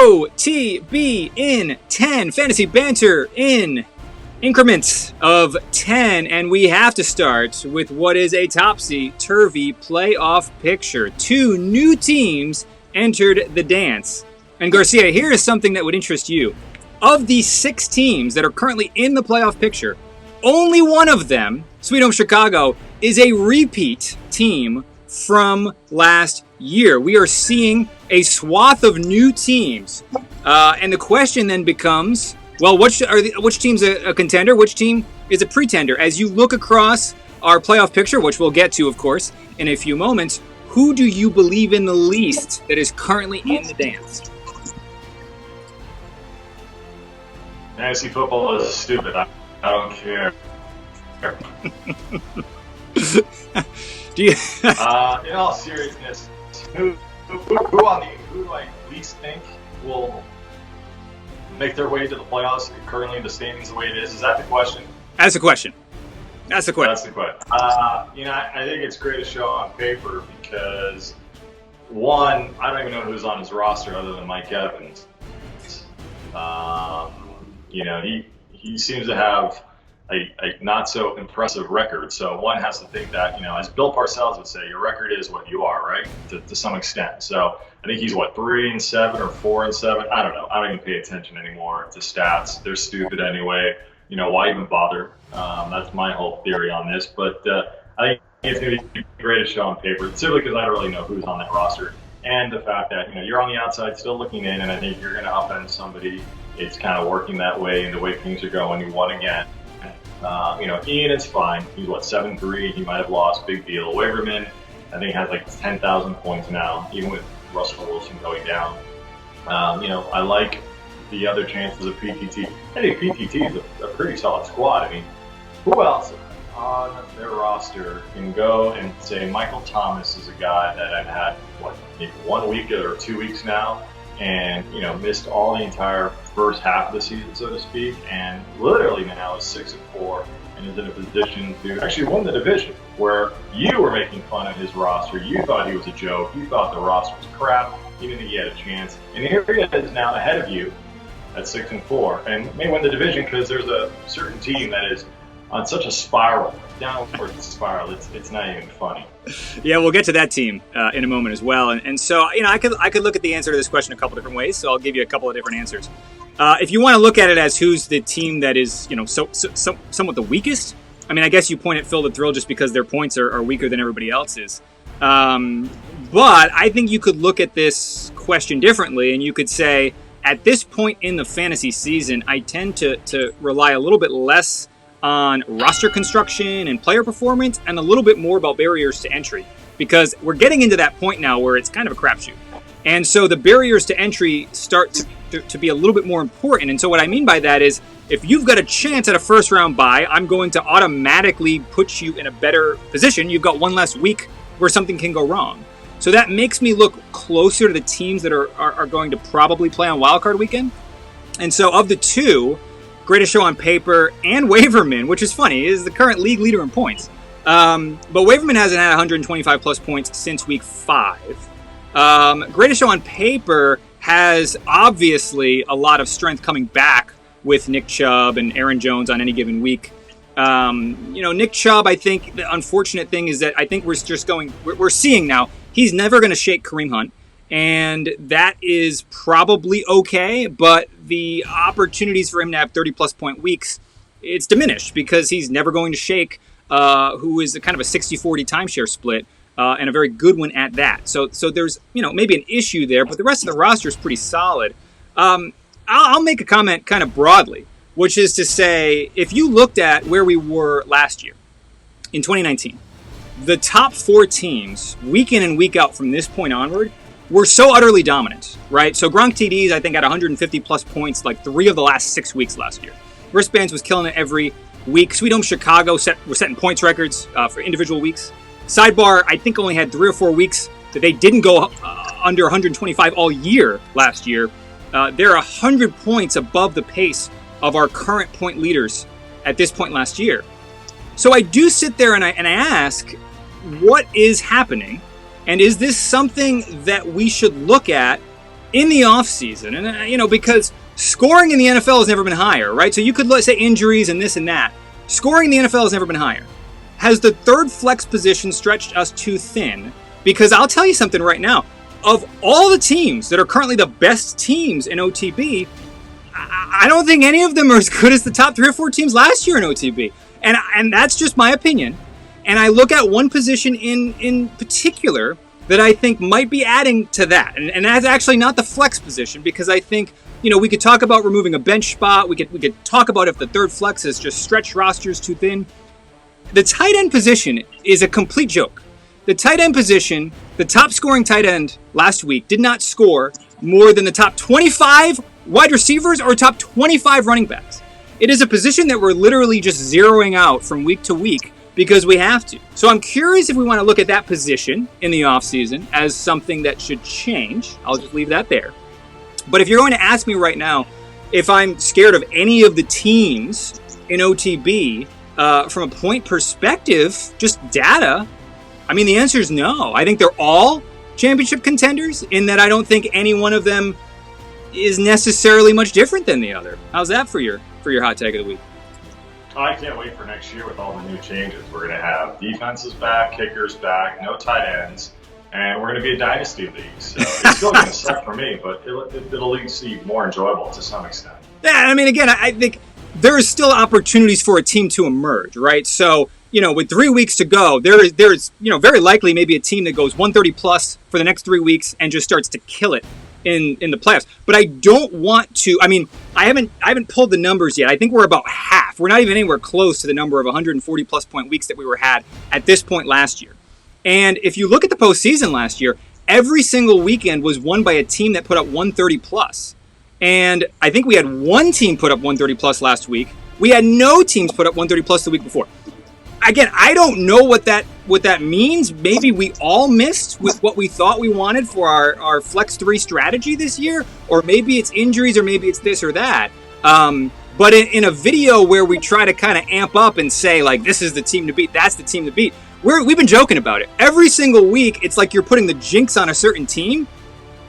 OTB in 10. Fantasy banter in increments of 10. And we have to start with what is a topsy-turvy playoff picture. 2 new teams entered the dance. And Garcia, here is something that would interest you. Of the 6 teams that are currently in the playoff picture, only one of them, Sweet Home Chicago, is a repeat team from last year. We are seeing a swath of new teams. And the question then becomes, well, which team's a contender? Which team is a pretender? As you look across our playoff picture, which we'll get to, of course, in a few moments, who do you believe in the least that is currently in the dance? Fantasy football is stupid. I don't care. Do you? In all seriousness, who do I least think will make their way to the playoffs currently in the standings the way it is? Is that the question? That's the question. That's the question. That's the question. I think it's great to show on paper because, one, I don't even know who's on his roster other than Mike Evans. He seems to have a not so impressive record. So one has to think that, as Bill Parcells would say, your record is what you are, right? To some extent. So I think he's 3-7 or 4-7. I don't know. I don't even pay attention anymore to stats. They're stupid anyway. Why even bother? That's my whole theory on this. But I think it's going to be great to show on paper, simply because I don't really know who's on that roster. And the fact that, you're on the outside still looking in, and I think you're going to upend somebody. It's kind of working that way, and the way things are going, you won again. Ian is fine. He's 7-3. He might have lost. Big deal. Waverman, I think, has 10,000 points now, even with Russell Wilson going down. I like the other chances of PTT. I think PTT is a pretty solid squad. I mean, who else on their roster can go and say Michael Thomas is a guy that I've had, maybe 1 week or 2 weeks now, and missed all the entire first half of the season, so to speak, and literally now is 6-4 and is in a position to actually win the division, where you were making fun of his roster. You thought he was a joke. You thought the roster was crap. You didn't think he had a chance. And here he is now ahead of you at 6-4 and may win the division because there's a certain team that is on such a spiral, downward spiral. It's not even funny. Yeah, we'll get to that team in a moment as well. And so, I could look at the answer to this question a couple different ways. So I'll give you a couple of different answers. If you want to look at it as who's the team that is, somewhat the weakest, I guess you point at Phil the Thrill just because their points are weaker than everybody else's. But I think you could look at this question differently, and you could say, at this point in the fantasy season, I tend to rely a little bit less on roster construction and player performance, and a little bit more about barriers to entry, because we're getting into that point now where it's kind of a crapshoot. And so the barriers to entry start to be a little bit more important. And so what I mean by that is, if you've got a chance at a first round bye, I'm going to automatically put you in a better position. You've got one less week where something can go wrong. So that makes me look closer to the teams that are going to probably play on wildcard weekend. And so of the 2, Greatest Show on Paper and Waverman, which is funny, is the current league leader in points. But Waverman hasn't had 125 plus points since week 5. Greatest Show on Paper has obviously a lot of strength coming back with Nick Chubb and Aaron Jones on any given week. Nick Chubb, I think the unfortunate thing is that I think we're seeing now he's never going to shake Kareem Hunt. And that is probably okay, but the opportunities for him to have 30-plus point weeks, it's diminished because he's never going to shake who is kind of a 60-40 timeshare split, and a very good one at that. So there's maybe an issue there, but the rest of the roster is pretty solid. I'll make a comment kind of broadly, which is to say, if you looked at where we were last year, in 2019, the top 4 teams, week in and week out from this point onward, were so utterly dominant, right? So Gronk TDs, I think, had 150-plus points 3 of the last 6 weeks last year. Wristbands was killing it every week. Sweet Home Chicago were setting points records for individual weeks. Sidebar, I think, only had 3 or 4 weeks that they didn't go under 125 all year last year. They're 100 points above the pace of our current point leaders at this point last year. So I do sit there and I ask, what is happening? And is this something that we should look at in the offseason, and because scoring in the NFL has never been higher, right? So you could say injuries and this and that. Scoring in the NFL has never been higher. Has the third flex position stretched us too thin? Because I'll tell you something right now. Of all the teams that are currently the best teams in OTB, I don't think any of them are as good as the top 3 or 4 teams last year in OTB. And that's just my opinion. And I look at one position in particular that I think might be adding to that. And that's actually not the flex position, because I think, we could talk about removing a bench spot. We could talk about if the third flex is just stretched rosters too thin. The tight end position is a complete joke. The tight end position, the top scoring tight end last week did not score more than the top 25 wide receivers or top 25 running backs. It is a position that we're literally just zeroing out from week to week because we have to. So I'm curious if we want to look at that position in the offseason as something that should change. I'll just leave that there. But if you're going to ask me right now if I'm scared of any of the teams in OTB from a point perspective, just data, I mean, the answer is no. I think they're all championship contenders in that I don't think any one of them is necessarily much different than the other. How's that for your hot take of the week? I can't wait for next year with all the new changes. We're going to have defenses back, kickers back, no tight ends, and we're going to be a dynasty league. So it's still going to suck for me, but it'll at least be more enjoyable to some extent. Yeah, I mean, again, I think there is still opportunities for a team to emerge, right? So, with 3 weeks to go, there's very likely maybe a team that goes 130 plus for the next 3 weeks and just starts to kill it in the playoffs. But I don't want to. I mean, I haven't pulled the numbers yet. I think we're about half. We're not even anywhere close to the number of 140 plus point weeks that we had at this point last year. And if you look at the postseason last year, every single weekend was won by a team that put up 130 plus. And I think we had one team put up 130 plus last week. We had no teams put up 130 plus the week before. Again, I don't know what that means. Maybe we all missed with what we thought we wanted for our Flex 3 strategy this year, or maybe it's injuries, or maybe it's this or that. But in a video where we try to kind of amp up and say, like, this is the team to beat, that's the team to beat, we've been joking about it. Every single week, it's like you're putting the jinx on a certain team.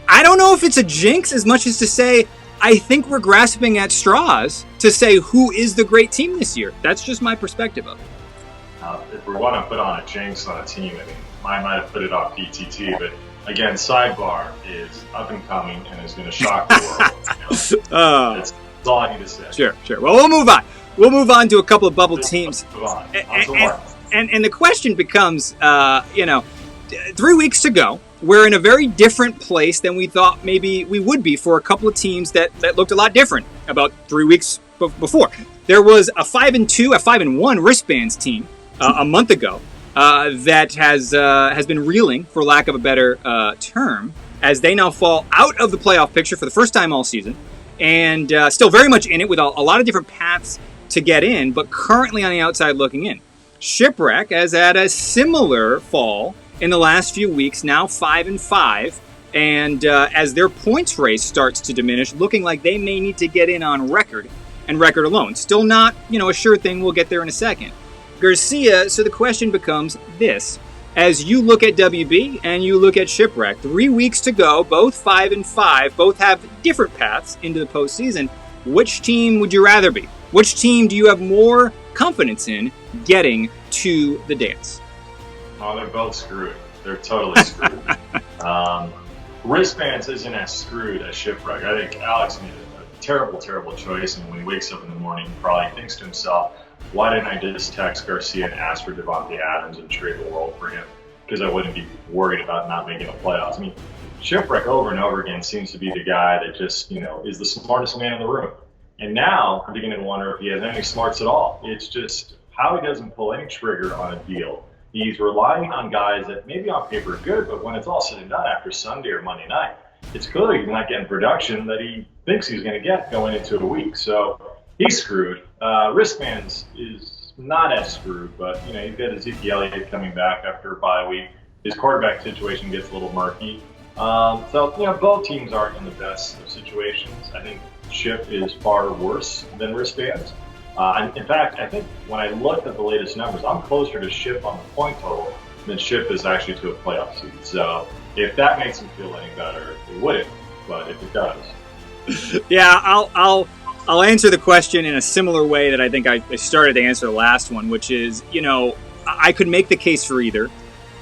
I don't know if it's a jinx as much as to say, I think we're grasping at straws to say who is the great team this year. That's just my perspective of it. If we want to put on a jinx on a team, I mean, I might have put it off PTT, but again, Sidebar is up and coming and is going to shock the world. That's all I need to say. Sure. Well, we'll move on. We'll move on to a couple of bubble teams. Move on. And the question becomes, 3 weeks to go. We're in a very different place than we thought maybe we would be for a couple of teams that looked a lot different about 3 weeks before. There was a 5-2, a 5-1 Wristbands team a month ago that has been reeling, for lack of a better term, as they now fall out of the playoff picture for the first time all season, and still very much in it with a lot of different paths to get in, but currently on the outside looking in. Shipwreck has had a similar fall in the last few weeks, now 5-5, and as their points race starts to diminish, looking like they may need to get in on record and record alone. Still not, a sure thing. We'll get there in a second. Garcia, so the question becomes this. As you look at WB and you look at Shipwreck, 3 weeks to go, both 5-5, both have different paths into the postseason. Which team would you rather be? Which team do you have more confidence in getting to the dance? Oh, they're both screwed. They're totally screwed. Wristbands isn't as screwed as Shipwreck. I think Alex made a terrible, terrible choice, and when he wakes up in the morning, he probably thinks to himself, why didn't I just text Garcia and ask for Devontae Adams and trade the world for him? Because I wouldn't be worried about not making the playoffs. I mean, Shipwreck over and over again seems to be the guy that just, is the smartest man in the room. And now I'm beginning to wonder if he has any smarts at all. It's just how he doesn't pull any trigger on a deal. He's relying on guys that maybe on paper are good, but when it's all said and done after Sunday or Monday night, it's clearly he's not getting production that he thinks he's going to get going into a week. So he's screwed. Wristbands is not as screwed, but you've got Ezekiel Elliott coming back after a bye week. His quarterback situation gets a little murky. So both teams aren't in the best of situations. I think Ship is far worse than Wristbands. In fact, I think when I looked at the latest numbers, I'm closer to Ship on the point total than Ship is actually to a playoff seed. So if that makes him feel any better, it wouldn't. but if it does. Yeah, I'll answer the question in a similar way that I think I started to answer the last one, which is, I could make the case for either.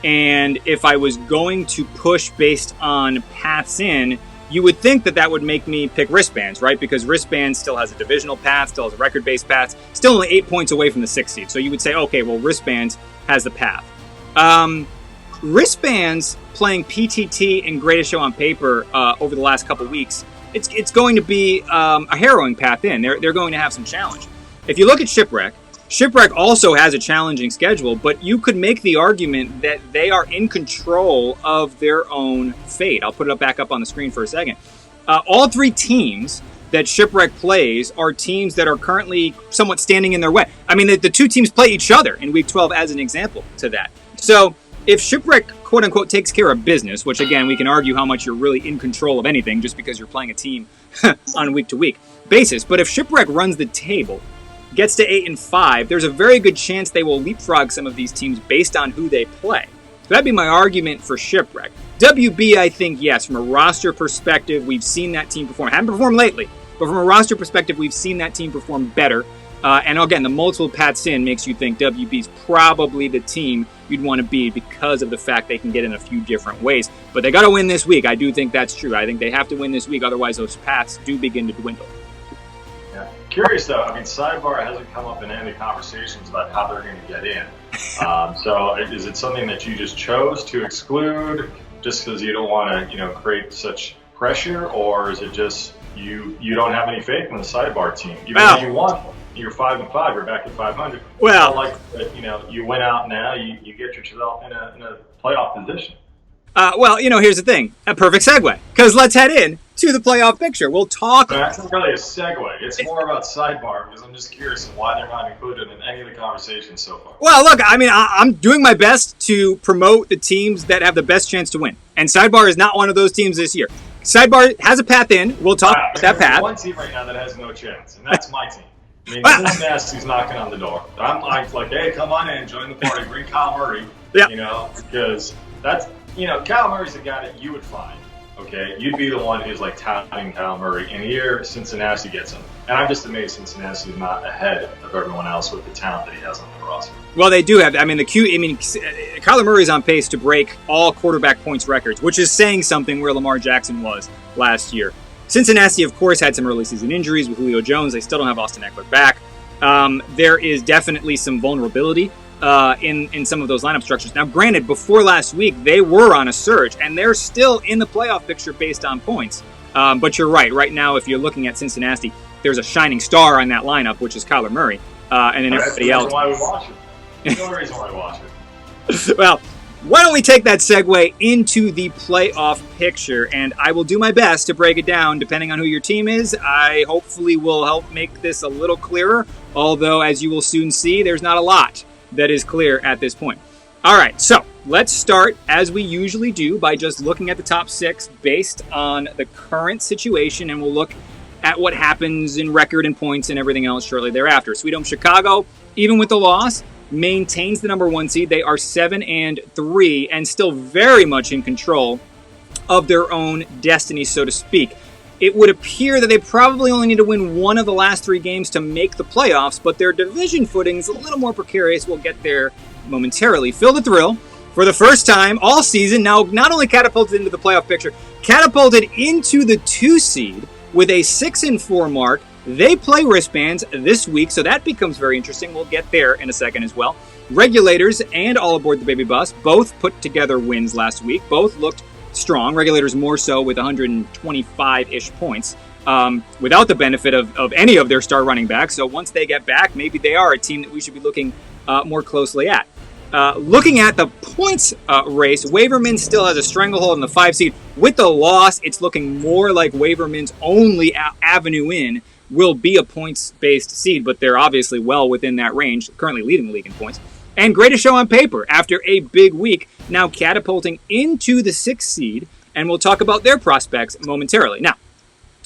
And if I was going to push based on paths in, you would think that would make me pick Wristbands, right? Because Wristbands still has a divisional path, still has a record-based path, still only 8 points away from the 6th seed. So you would say, okay, well, Wristbands has the path. Wristbands playing PTT and Greatest Show on Paper over the last couple weeks, it's going to be a harrowing path in. They're going to have some challenge. If you look at Shipwreck also has a challenging schedule, but you could make the argument that they are in control of their own fate. I'll put it back up on the screen for a second. All 3 teams that Shipwreck plays are teams that are currently somewhat standing in their way. I mean, the 2 teams play each other in Week 12 as an example to that. So if Shipwreck, quote-unquote, takes care of business, which, again, we can argue how much you're really in control of anything just because you're playing a team on a week-to-week basis. But if Shipwreck runs the table, gets to 8-5, there's a very good chance they will leapfrog some of these teams based on who they play. So that'd be my argument for Shipwreck. WB, I think, yes, from a roster perspective, we've seen that team perform. Haven't performed lately, but from a roster perspective, we've seen that team perform better. And again, the multiple paths in makes you think WB's probably the team you'd want to be because of the fact they can get in a few different ways. But they got to win this week. I do think that's true. I think they have to win this week, otherwise those paths do begin to dwindle. Curious though, I mean, Sidebar hasn't come up in any conversations about how they're going to get in. So is it something that you just chose to exclude just because you don't want to, create such pressure, or is it just you don't have any faith in the Sidebar team? Even though you won, you're 5-5, you're back at 500. Well, like you went out now, you get yourself in a playoff position. Here's the thing. A perfect segue. Because let's head in to the playoff picture. We'll talk. That's not really a segue. It's more about Sidebar because I'm just curious why they're not included in any of the conversations so far. Well, look, I mean, I'm doing my best to promote the teams that have the best chance to win. And Sidebar is not one of those teams this year. Sidebar has a path in. We'll talk about that path. There's one team right now that has no chance, and that's my team. I mean, Cincinnati's knocking on the door. I'm like, hey, come on in, join the party, bring Kyle Murray. Yeah. Because that's, Kyle Murray's the guy that you would find. Okay, you'd be the one who's like touting Kyle Murray, and here Cincinnati gets him. And I'm just amazed Cincinnati's not ahead of everyone else with the talent that he has on the roster. Well, they do have. Kyler Murray's on pace to break all quarterback points records, which is saying something where Lamar Jackson was last year. Cincinnati, of course, had some early season injuries with Julio Jones. They still don't have Austin Eckler back. There is definitely some vulnerability in some of those lineup structures. Now, granted, before last week, they were on a surge, and they're still in the playoff picture based on points. But you're right. Right now, if you're looking at Cincinnati, there's a shining star on that lineup, which is Kyler Murray, and then everybody else. That's why we watch it. That's the only reason why we watch it. Well, why don't we take that segue into the playoff picture, and I will do my best to break it down depending on who your team is. I hopefully will help make this a little clearer, although, as you will soon see, there's not a lot that is clear at this point. All right, so let's start, as we usually do, by just looking at the top 6 based on the current situation, and we'll look at what happens in record and points and everything else shortly thereafter. Sweet Home Chicago, even with the loss, maintains the number 1 seed. They are 7-3 and still very much in control of their own destiny, so to speak. It would appear that they probably only need to win one of the last 3 games to make the playoffs, but their division footing is a little more precarious. We'll get there momentarily. Phil the Thrill, for the first time all season, now not only catapulted into the playoff picture, catapulted into the 2 seed with a 6-4 mark. They play Wristbands this week, so that becomes very interesting. We'll get there in a second as well. Regulators and All Aboard the Baby Bus both put together wins last week. Both looked strong. Regulators more so with 125-ish points without the benefit of any of their star running backs. So once they get back, maybe they are a team that we should be looking more closely at. Looking at the points race, Waverman still has a stranglehold in the 5 seed. With the loss, it's looking more like Waverman's only avenue in will be a points-based seed, but they're obviously well within that range, currently leading the league in points. And Greatest Show on Paper, after a big week, now catapulting into the 6th seed, and we'll talk about their prospects momentarily. Now,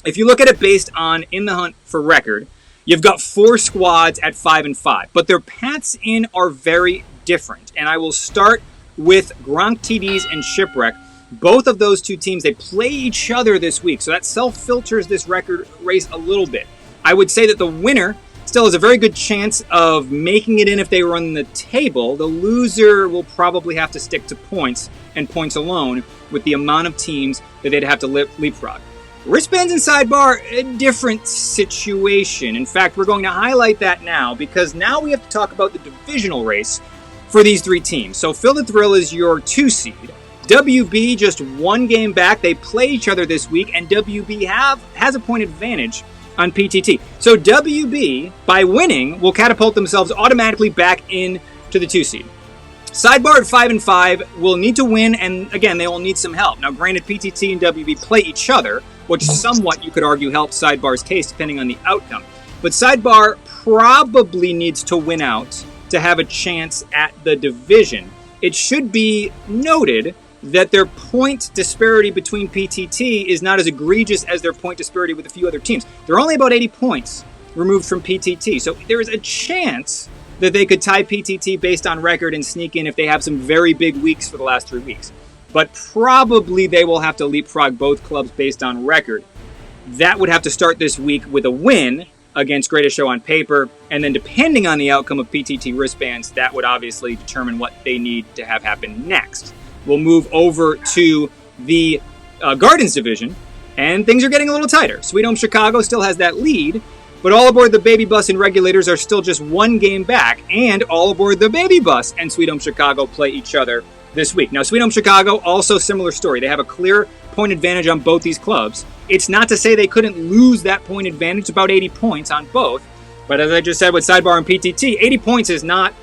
if you look at it based on in the hunt for record, you've got 4 squads at 5-5, but their paths in are very different. And I will start with Gronk TDs and Shipwreck, Both of those two teams, they play each other this week, so that self-filters this record race a little bit. I would say that the winner still has a very good chance of making it in if they run the table. The loser will probably have to stick to points and points alone with the amount of teams that they'd have to leapfrog. Wristbands and Sidebar, a different situation. In fact, we're going to highlight that now because now we have to talk about the divisional race for these three teams. So Phil the Thrill is your 2 seed. WB just 1 game back. They play each other this week, and WB has a point advantage on PTT. So WB, by winning, will catapult themselves automatically back into the 2 seed. Sidebar at 5-5 will need to win, and again, they will need some help. Now, granted, PTT and WB play each other, which somewhat you could argue helps Sidebar's case depending on the outcome. But Sidebar probably needs to win out to have a chance at the division. It should be noted that their point disparity between PTT is not as egregious as their point disparity with a few other teams. They're only about 80 points removed from PTT. So there is a chance that they could tie PTT based on record and sneak in if they have some very big weeks for the last 3 weeks. But probably they will have to leapfrog both clubs based on record. That would have to start this week with a win against Greatest Show on Paper, and then depending on the outcome of PTT Wristbands, that would obviously determine what they need to have happen next. We'll move over to the Gardens division, and things are getting a little tighter. Sweet Home Chicago still has that lead, but All Aboard the Baby Bus and Regulators are still just 1 game back, and All Aboard the Baby Bus and Sweet Home Chicago play each other this week. Now, Sweet Home Chicago, also similar story. They have a clear point advantage on both these clubs. It's not to say they couldn't lose that point advantage. It's about 80 points on both. But as I just said with Sidebar and PTT, 80 points is not,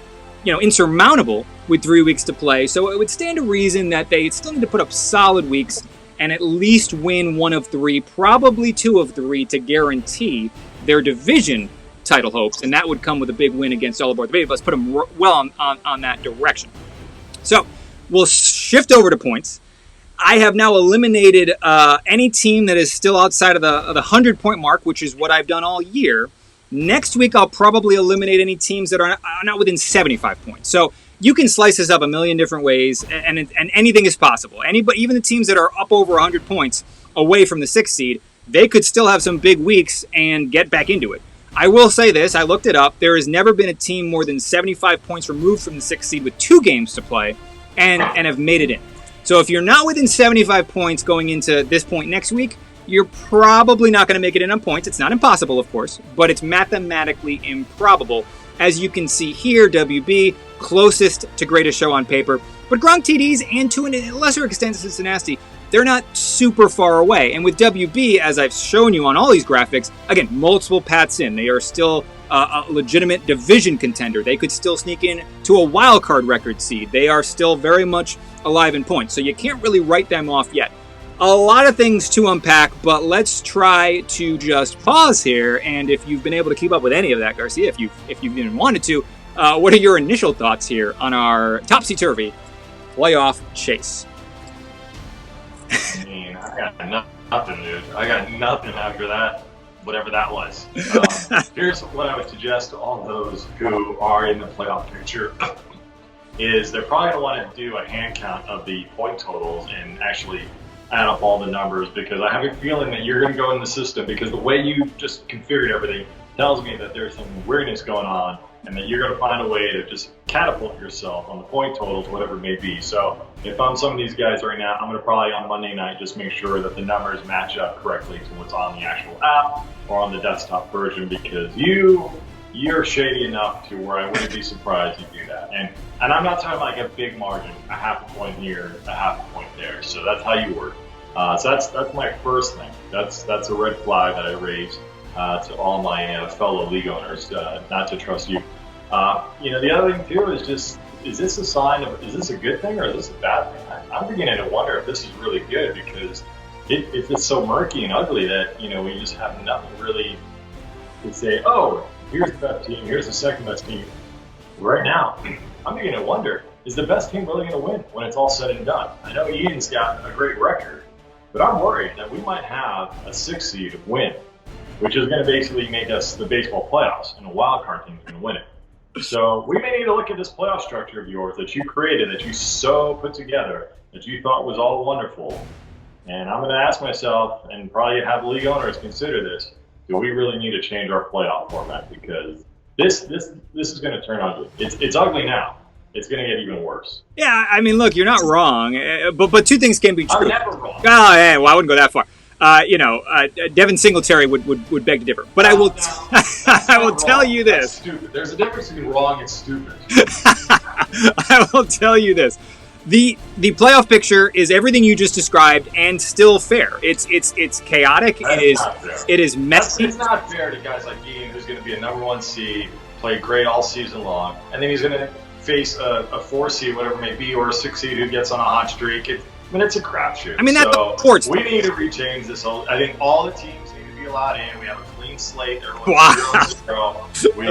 insurmountable with 3 weeks to play. So it would stand to reason that they still need to put up solid weeks and at least win 1 of 3, probably 2 of 3 to guarantee their division title hopes. And that would come with a big win against All Aboard the Baby Bus, put them well on that direction. So we'll shift over to points. I have now eliminated any team that is still outside of the 100-point mark, which is what I've done all year. Next week, I'll probably eliminate any teams that are not within 75 points. So you can slice this up a million different ways, and anything is possible. Even the teams that are up over 100 points away from the 6th seed, they could still have some big weeks and get back into it. I will say this, I looked it up. There has never been a team more than 75 points removed from the 6th seed with 2 games to play and have made it in. So if you're not within 75 points going into this point next week, you're probably not going to make it in on points. It's not impossible, of course, but it's mathematically improbable. As you can see here, WB, closest to Greatest Show on Paper. But Gronk TDs, and to a lesser extent Cincinnati, they're not super far away. And with WB, as I've shown you on all these graphics, again, multiple Pats in. They are still a legitimate division contender. They could still sneak in to a wild card record seed. They are still very much alive in points. So you can't really write them off yet. A lot of things to unpack, but let's try to just pause here. And if you've been able to keep up with any of that, Garcia, if you've even wanted to, what are your initial thoughts here on our topsy-turvy playoff chase? I mean, I got nothing, dude. I got nothing after that, whatever that was. Here's what I would suggest to all those who are in the playoff picture is they're probably going to want to do a hand count of the point totals and actually add up all the numbers, because I have a feeling that you're going to go in the system, because the way you just configured everything tells me that there's some weirdness going on and that you're going to find a way to just catapult yourself on the point totals, whatever it may be. So if I'm some of these guys right now, I'm going to probably on Monday night just make sure that the numbers match up correctly to what's on the actual app or on the desktop version, because you're shady enough to where I wouldn't be surprised if you do that. And I'm not talking like a big margin, a half a point here, a half a point there. So that's how you work. So that's my first thing. That's a red flag that I raised to all my fellow league owners, not to trust you. The other thing too is just, is this a sign of, is this a good thing or is this a bad thing? I'm beginning to wonder if this is really good, because if it's so murky and ugly that, we just have nothing really to say, oh, here's the best team, here's the second best team. Right now, I'm beginning to wonder, is the best team really going to win when it's all said and done? I know Ian's got a great record, but I'm worried that we might have a 6th seed win, which is going to basically make us the baseball playoffs, and a wild card team is going to win it. So we may need to look at this playoff structure of yours that you created, that you so put together, that you thought was all wonderful. And I'm going to ask myself, and probably have league owners consider this, do we really need to change our playoff format? Because this is going to turn ugly. It's ugly now. It's going to get even worse. Yeah, I mean, look, you're not wrong, but two things can be true. I'm never wrong. Oh, yeah, well, I wouldn't go that far. Devin Singletary would beg to differ. But I will I will tell you this. That's stupid. There's a difference between wrong and stupid. I will tell you this. The playoff picture is everything you just described and still fair. It's chaotic. It is messy. It's not fair to guys like Ian, who's going to be a number 1 seed, play great all season long, and then he's going to face a 4 seed, whatever it may be, or a 6 seed who gets on a hot streak. It's a crapshoot. I mean, that's the sports. We need to rechange this. I think all the teams need to be allowed in. We have a clean slate. Wow. We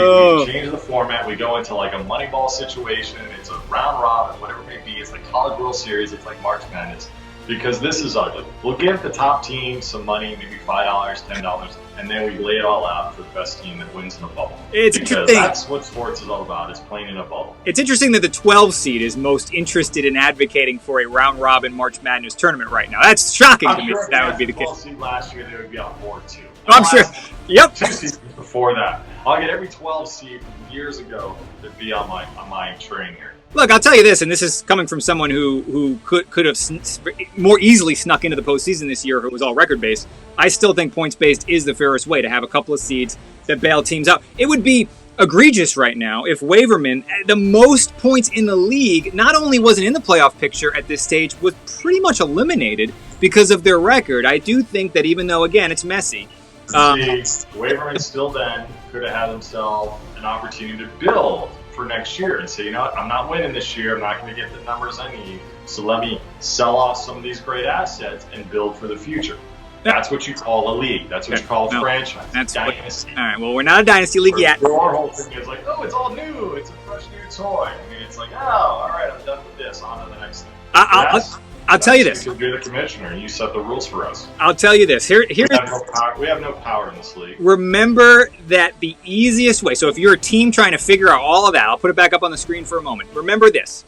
change the format. We go into like a Moneyball situation. It's a round robin, whatever it may be. It's like College World Series. It's like March Madness. Because this is ugly. We'll give the top team some money, maybe $5, $10, and then we lay it all out for the best team that wins in the bubble. Because that's what sports is all about, is playing in a bubble. It's interesting that the 12 seed is most interested in advocating for a round-robin March Madness tournament right now. That's shocking to me if that would be the case. 12 seed last year, they would be on board too. I'm sure. Yep. 2 seasons before that. I'll get every 12 seed from years ago to be on my train here. Look, I'll tell you this, and this is coming from someone who could have more easily snuck into the postseason this year if it was all record-based. I still think points-based is the fairest way to have a couple of seeds that bail teams out. It would be egregious right now if Waverman, the most points in the league, not only wasn't in the playoff picture at this stage, was pretty much eliminated because of their record. I do think that even though, again, it's messy. Waverman still then could have had himself an opportunity to build for next year and say, you know what, I'm not winning this year. I'm not going to get the numbers I need. So let me sell off some of these great assets and build for the future. That's what you call a league. That's what you call a franchise. That's dynasty. All right, well, we're not a dynasty league yet. Our whole thing is like, oh, it's all new. It's a fresh new toy. I mean, it's like, oh, all right, I'm done with this. On to the next thing. I'll tell you this. You're the commissioner, and you set the rules for us. I'll tell you this. We have no power in this league. Remember that the easiest way, so if you're a team trying to figure out all of that, I'll put it back up on the screen for a moment. Remember this.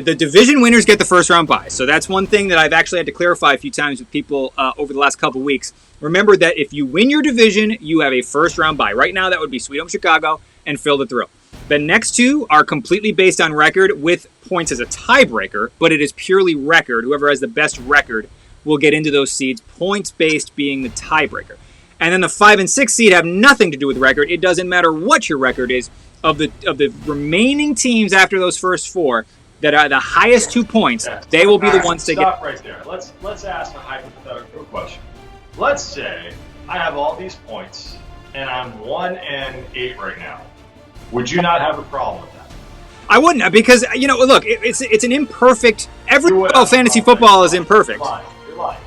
The division winners get the first round bye. So that's one thing that I've actually had to clarify a few times with people over the last couple weeks. Remember that if you win your division, you have a first round bye. Right now, that would be Sweet Home Chicago and Phil the Thrill. The next two are completely based on record with points as a tiebreaker, but it is purely record. Whoever has the best record will get into those seeds, points-based being the tiebreaker. And then the 5 and 6 seed have nothing to do with record. It doesn't matter what your record is. Of the remaining teams after those first 4 that are the highest 2 points, they will be the ones that get... Stop right there. Let's ask a hypothetical question. Let's say I have all these points, and I'm 1-8 right now. Would you not have a problem with that? I wouldn't, because, look, it's an imperfect... fantasy football is imperfect. You're lying.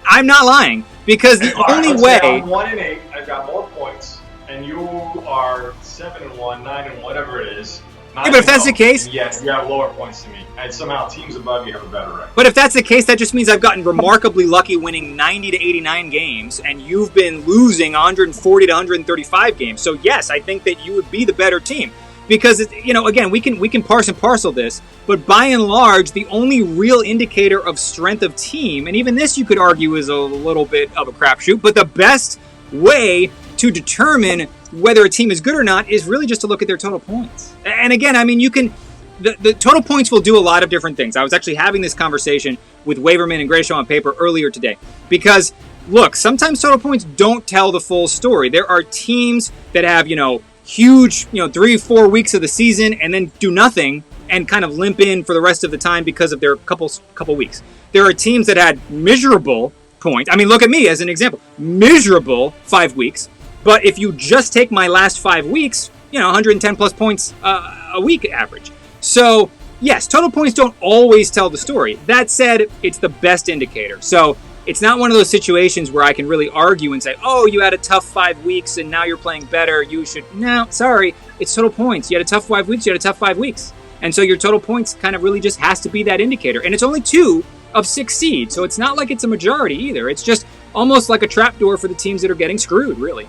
I'm not lying, because the only way... I'm 1-8, I've got more points, and you are 7-1, 9-1, whatever it is. Yeah, but if that's the case... Yes, you have lower points than me, and somehow teams above you have a better record. But if that's the case, that just means I've gotten remarkably lucky winning 90 to 89 games, and you've been losing 140 to 135 games. So yes, I think that you would be the better team. Because, again, we can parse and parcel this, but by and large, the only real indicator of strength of team, and even this you could argue is a little bit of a crapshoot, but the best way to determine whether a team is good or not is really just to look at their total points. And again, I mean, the total points will do a lot of different things. I was actually having this conversation with Waverman and Gray Show on Paper earlier today. Because, look, sometimes total points don't tell the full story. There are teams that have, huge, 3-4 weeks of the season and then do nothing and kind of limp in for the rest of the time because of their couple weeks. There are teams that had miserable points. I mean, look at me as an example. Miserable 5 weeks. But if you just take my last 5 weeks, 110 plus points a week average. So, yes, total points don't always tell the story. That said, it's the best indicator. So, it's not one of those situations where I can really argue and say, oh, you had a tough 5 weeks and now you're playing better. You should... No, sorry. It's total points. You had a tough 5 weeks. You had a tough 5 weeks. And so your total points kind of really just has to be that indicator. And it's only 2 of 6 seeds. So it's not like it's a majority either. It's just almost like a trapdoor for the teams that are getting screwed, really.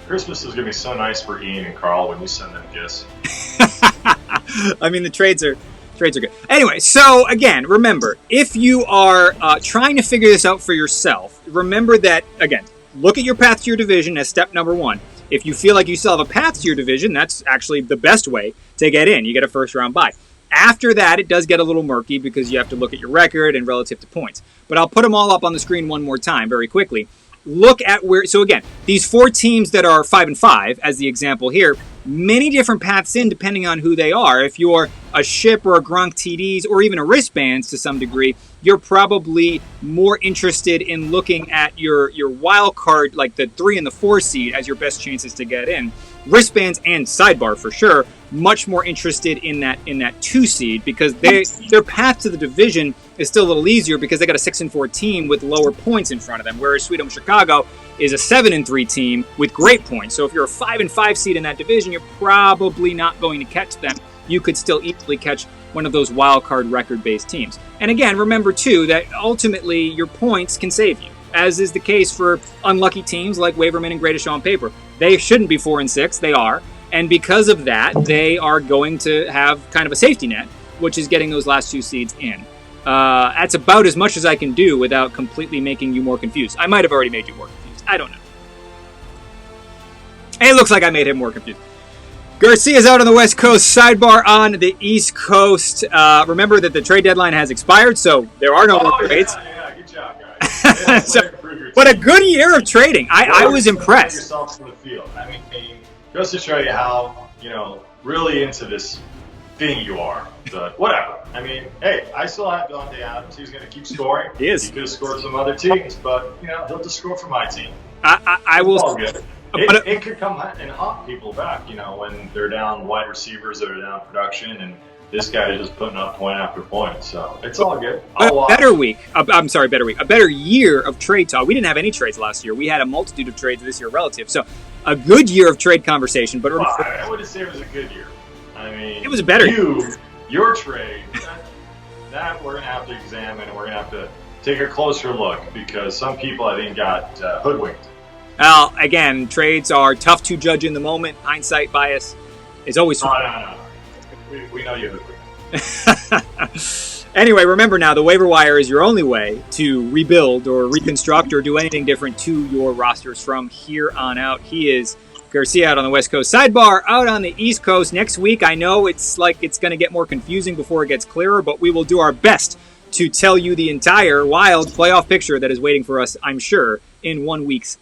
Christmas is going to be so nice for Ian and Carl when you send them gifts. I mean, the trades are Trades are good. Anyway, so again, remember, if you are trying to figure this out for yourself, remember that, again, look at your path to your division as step number one. If you feel like you still have a path to your division, that's actually the best way to get in. You get a first round bye. After that, it does get a little murky because you have to look at your record and relative to points. But I'll put them all up on the screen one more time very quickly. Look at where, so again, these 4 teams that are 5-5, as the example here, many different paths in depending on who they are. If you're a Ship or a Gronk TDs or even a Wristbands to some degree, you're probably more interested in looking at your wild card, like the 3 and the 4 seed, as your best chances to get in. Wristbands and Sidebar for sure, much more interested in that 2 seed because their path to the division is still a little easier because they got a 6-4 team with lower points in front of them, whereas Sweet Home Chicago is a 7-3 team with great points. So if you're a 5-5 seed in that division, you're probably not going to catch them. You could still easily catch one of those wild card record-based teams. And again, remember too that ultimately your points can save you, as is the case for unlucky teams like Waverman and Greatest Show on paper. They shouldn't be 4-6, they are, and because of that, they are going to have kind of a safety net, which is getting those last 2 seeds in. That's about as much as I can do without completely making you more confused. I might have already made you more confused. I don't know. It looks like I made him more confused. Garcia's out on the West Coast, Sidebar on the East Coast. Remember that the trade deadline has expired, so there are no more trades. Yeah, good job, guys. But a good year of trading. I was impressed. Yourself in the field. I mean, goes to show you how, really into this thing you are. But whatever. I mean, hey, I still have Dante Adams. He's going to keep scoring. He is. He could have scored some other teams, but, he'll just score for my team. I will. All good. It could come and haunt people back, when they're down wide receivers that are down production, and this guy is just putting up point after point. So it's all good. A better year of trade talk. We didn't have any trades last year. We had a multitude of trades this year relative. So a good year of trade conversation. But I wouldn't say it was a good year. I mean, it was a better year. Your trade, that we're going to have to examine, and we're going to have to take a closer look because some people, I think, got hoodwinked. Well, again, trades are tough to judge in the moment. Hindsight bias is always... No. We know you. Anyway, remember now, the waiver wire is your only way to rebuild or reconstruct or do anything different to your rosters from here on out. He is Garcia out on the West Coast. Sidebar out on the East Coast. Next week, I know it's going to get more confusing before it gets clearer, but we will do our best to tell you the entire wild playoff picture that is waiting for us, I'm sure, in 1 week's